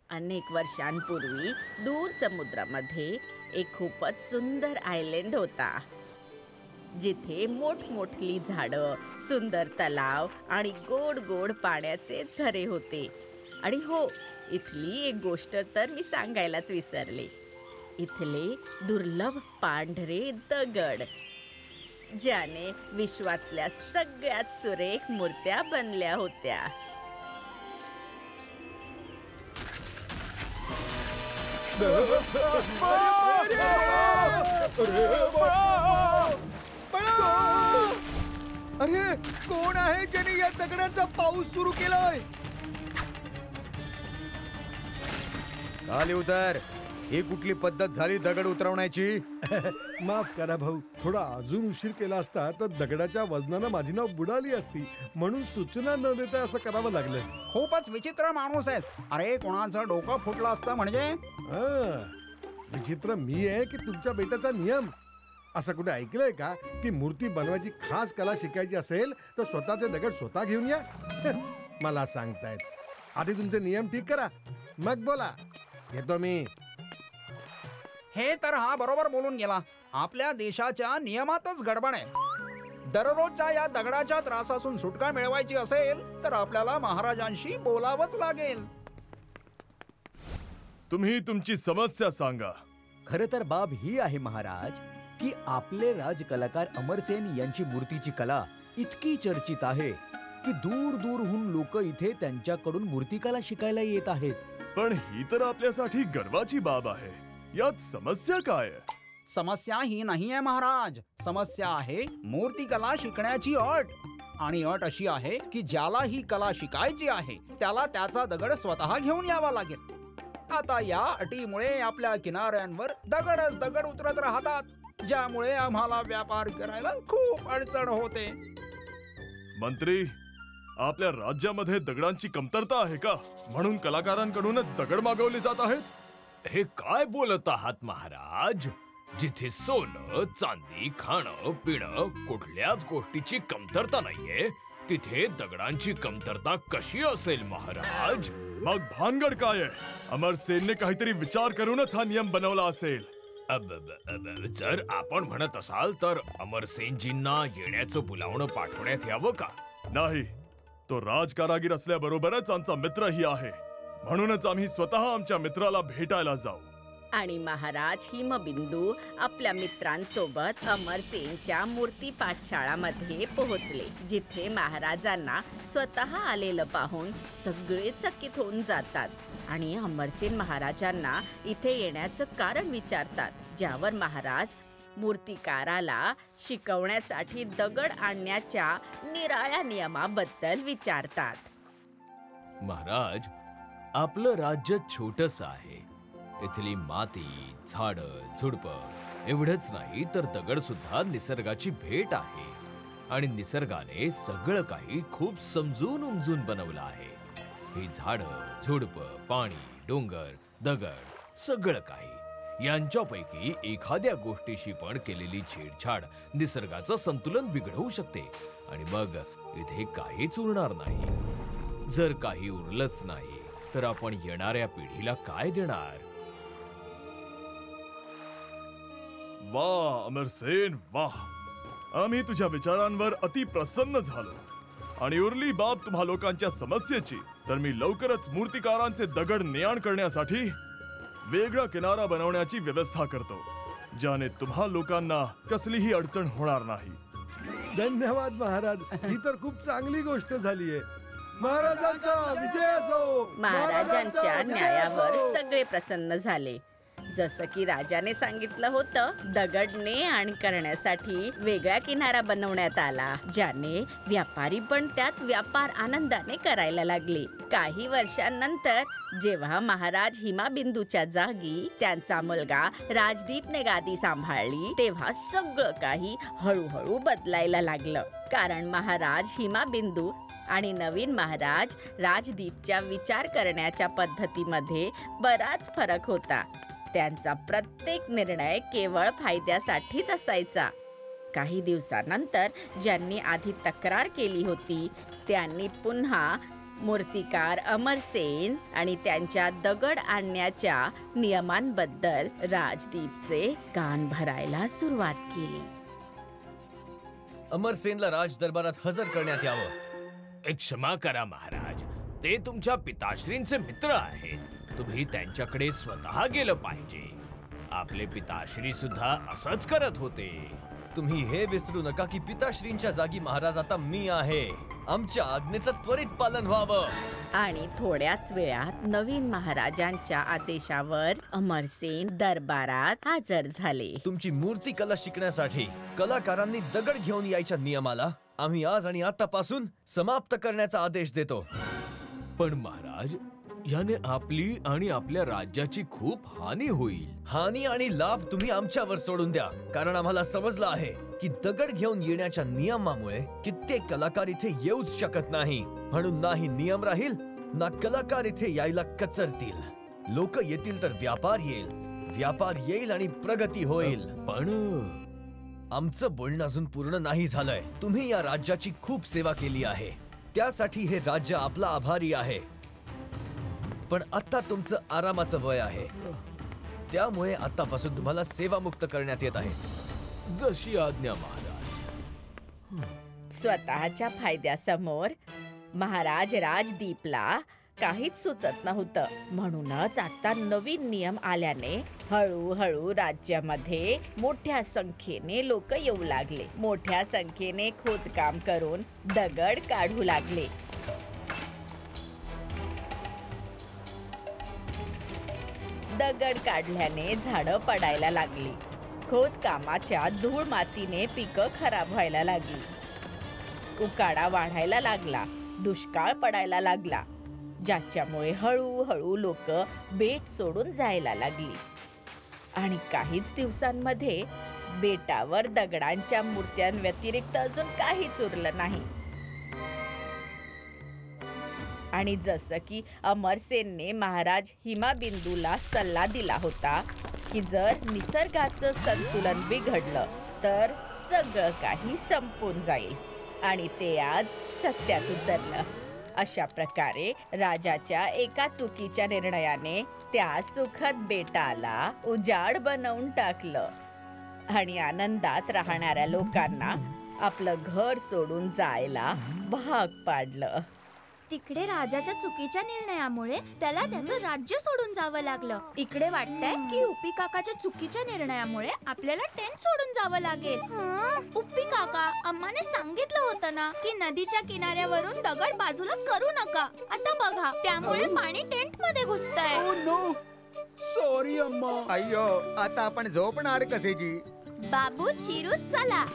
अनेक वर्षांपूर्वी दूर समुद्रामध्ये एक खूपच सुंदर आयलंड होता, जिथे मोठमोठली झाडं, सुंदर तलाव आणि गोड गोड पाण्याचे झरे होते. आणि हो, इथली एक गोष्ट तर मी सांगायलाच विसरले. इथले दुर्लभ पांढरे दगड, ज्याने विश्वातल्या सगळ्यात सुरेख मूर्त्या बनल्या होत्या. अरे, कोण आहे ज्याने या दगडांचा पाऊस सुरू केलाय? खाली उतर. ही कुठली पद्धत झाली दगड उतरवण्याची? माफ करा भाऊ, थोडा अजून उशीर केला असता तर दगडाच्या वजनानं माझी नाव बुडाली असती, म्हणून सूचना न देता असं करावं लागलं. खूपच विचित्र माणूस आहेस. अरे, कोणाचं डोकं फुटलं असतं म्हणजे? विचित्र मी आहे की तुमच्या बेटाचा नियम? असं कुठे ऐकलंय का की मूर्ती बनवायची खास कला शिकायची असेल तर स्वतःचे दगड स्वतः घेऊन या? मला सांगतायत. आधी तुमचे नियम ठीक करा, मग बोला. येतो मी. हे तर हा बरोबर बोलून गेला. आपल्या देशाच्या नियमातच गडबड आहे. दररोजच्या या दगडाच्या त्रासातून सुटका मिळवायची असेल तर आपल्याला महाराजांशी बोलावंच लागेल. तुम्ही तुमची समस्या सांगा. खरं तर बाब ही आहे महाराज की आपले राजकलाकार अमरसेन यांची मूर्तीची कला इतकी चर्चित आहे की दूर दूरहून लोक इथे त्यांच्याकडून मूर्तिकला शिकायला येत आहेत. पण ही तर आपल्यासाठी गर्वाची बाब आहे. यात समस्या काय आहे? समस्या ही नाही आहे महाराज. समस्या आहे मूर्तिकला शिकण्याची अट. आणि अट अशी आहे की ज्याला ही कला शिकायची आहे त्याला त्याचा दगड स्वतः घेऊन यावा लागेल. आता या अटीमुळे आपल्या किनाऱ्यांवर दगडच दगड उतरत राहतात, ज्यामुळे आम्हाला व्यापार करायला खूप अडचण होते. मंत्री, आपल्या राज्यामध्ये दगडांची कमतरता आहे का? म्हणून कलाकारांकडूनच दगड मागवले जात आहेत? हे काय बोलत आहात महाराज? जिथे सोनं, चांदी, खाणं पिणं कुठल्याच गोष्टीची कमतरता नाहीये, तिथे दगडांची कमतरता कशी असेल महाराज? मग भानगड काय आहे? अमरसेनने काहीतरी विचार करूनच हा नियम बनवला असेल. जर आपण म्हणत असाल तर अमरसेनजींना येण्याचं बोलावणं पाठवण्यात यावं का? नाही, तो राजकारागीर असल्याबरोबरच आमचा मित्रही आहे. म्हणूनच आम्ही स्वतः आमच्या मित्राला भेटायला जाऊ. आणि महाराज हिमबिंदू आपल्या मित्रांसोबत अमरसेनच्या मूर्ती पाठशाळामध्ये पोहोचले, जिथे महाराजांना स्वतः आलेलं पाहून सगळे चकित होऊन जातात आणि अमरसेन महाराजांना इथे येण्याचं कारण विचारतात. ज्यावर महाराज मूर्तिकाराला शिकवण्यासाठी दगड आणण्याच्या निराळ्या नियमाबद्दल विचारतात. महाराज, आपलं राज्य छोटंसं आहे. इथली माती, झाडं, झुडपं एवढंच नाही तर दगड सुद्धा निसर्गाची भेट आहे. आणि निसर्गाने सगळं काही खूप समजून उमजून बनवलं आहे. ही झाडं, झुडपं, पाणी, डोंगर, दगड सगळं काही यांच्यापैकी एखाद्या गोष्टीशी पण केलेली छेडछाड निसर्गाचं संतुलन बिघडवू शकते. आणि मग इथे काहीच उरणार नाही. जर काही उरलंच नाही तर आपण येणाऱ्या पिढीला काय देणार? वाह अमरसेन, वाह. आम्ही तुझ्या विचारांवर अति प्रसन्न झालो. आणि उरली बाब तुम्हा लोकांच्या समस्येची, तर मी लवकरच मूर्तिकारांचे दगड ने-आण करण्यासाठी वेगळा किनारा बनवण्याची व्यवस्था करतो, ज्याने तुम्हा लोकांना कसलीही अडचण होणार नाही. धन्यवाद महाराज, ही तर खूप चांगली गोष्ट झालीये. महाराजांचा विजय असो. महाराजांच्या न्यायावर सगळे प्रसन्न झाले. जसं की राजाने सांगितलं होतं, दगड ने-आण करण्यासाठी वेगळा किनारा बनवण्यात आला, ज्याने व्यापारी पण त्यात व्यापार आनंदाने करायला लागले. काही वर्षांनंतर जेव्हा महाराज हिमाबिंदूच्या जागी त्यांचा मुलगा राजदीपने गादी सांभाळली, तेव्हा सगळं काही हळूहळू बदलायला लागलं. कारण महाराज हिमाबिंदू आणि नवीन महाराज राजदीपच्या विचार करण्याच्या पद्धतीमध्ये बराच फरक होता. त्यांचा प्रत्येक निर्णय केवळ फायद्यासाठीच असायचा. काही दिवसानंतर ज्यांनी आधी तक्रार केली होती त्यांनी पुन्हा मूर्तिकार अमरसेन आणि त्यांच्या दगड आणण्याच्या नियमांबद्दल राजदीपचे कान भरायला सुरुवात केली. अमरसेनला राज दरबारात हजर करण्यात यावं. क्षमा करा महाराज, ते तुमच्या पिताश्रींचे मित्र आहेत. तुम्ही त्यांच्याकडे स्वतः गेलं पाहिजे. आपले पिताश्री सुद्धा असंच करत होते. तुम्ही हे विसरू नका की पिताश्रींच्या जागी महाराज आता मी आहे. आमच्या आज्ञेचं त्वरित पालन व्हावं. आणि थोड्याच वेळात नवीन महाराजांच्या आदेशावर अमरसेन दरबारात हजर झाले. तुमची मूर्तिकला शिकण्यासाठी कलाकारांनी दगड घेऊन यायच्या नियमाला आम्ही आज आणि आतापासून समाप्त करण्याचा आदेश देतो. पण महाराज, याने आपली आणि आपल्या राज्याची खूप हानी होईल. हानी आणि लाभ तुम्ही आमच्यावर सोडून द्या, कारण आम्हाला समजलं आहे की दगड घेऊन येण्याच्या नियमामुळे कित्येक कलाकार इथे येऊच शकत नाही. म्हणून नाही नियम राहील ना कलाकार इथे यायला कचरतील. लोक येतील तर व्यापार येईल, व्यापार येईल आणि प्रगती होईल. पण आमचं बोलणं अजून पूर्ण नाही झालंय. तुम्ही या राज्याची खूप सेवा केली आहे, त्यासाठी हे राज्य आपला आभारी आहे. पण आता तुमचं आरामाचं वय आहे, त्यामुळे आतापासून तुम्हाला सेवामुक्त करण्यात येत आहे. जशी आज्ञा महाराज. स्वतःच्या फायद्यासमोर महाराज राजदीपला काहीच सुचत नव्हतं. म्हणूनच आता नवीन नियम आल्याने हळूहळू राज्यामध्ये मोठ्या संख्येने लोक येऊ लागले. मोठ्या संख्येने खोदकाम करून दगड काढू लागले. दगड काढल्याने झाडं पडायला लागली. खोदकामाच्या धूळ मातीने पिकं खराब व्हायला लागली. उकाडा वाढायला लागला. दुष्काळ पडायला लागला, ज्याच्यामुळे हळूहळू लोक बेट सोडून जायला लागली. आणि काहीच दिवसांमध्ये बेटावर दगडांच्या मूर्त्यांव्यतिरिक्त अजून काहीच उरलं नाही. आणि जसं की अमरसेनने महाराज हिमाबिंदूला सल्ला दिला होता की जर निसर्गाचं संतुलन बिघडलं तर सगळं काही संपून जाईल, आणि ते आज सत्यात उतरलं. अशा प्रकारे राजाच्या एका चुकीच्या निर्णयाने त्या सुखद बेटाला उजाड बनवून टाकलं आणि आनंदात राहणाऱ्या लोकांना आपलं घर सोडून जायला भाग पाडलं. तिकडे राजाच्या चुकीच्या निर्णयामुळे त्याला त्याचं राज्य सोडून जावं लागलं. इकडे वाटतंय की उप्पी काकाच्या चुकीच्या निर्णयामुळे आपल्याला टेंट सोडून जावं लागेल. उप्पी काका, अम्माने सांगितलं होतं ना की नदीच्या किनाऱ्यावरून दगड बाजूला करू नका. आता बघा, त्यामुळे पाणी टेंट मध्ये घुसतंय. सॉरी अम्मा. अय्यो, आता आपण झोपणार कसे जी? बाबू चिरू, चला.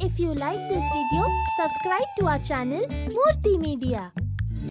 If you like this video, subscribe to our channel Murthy Media.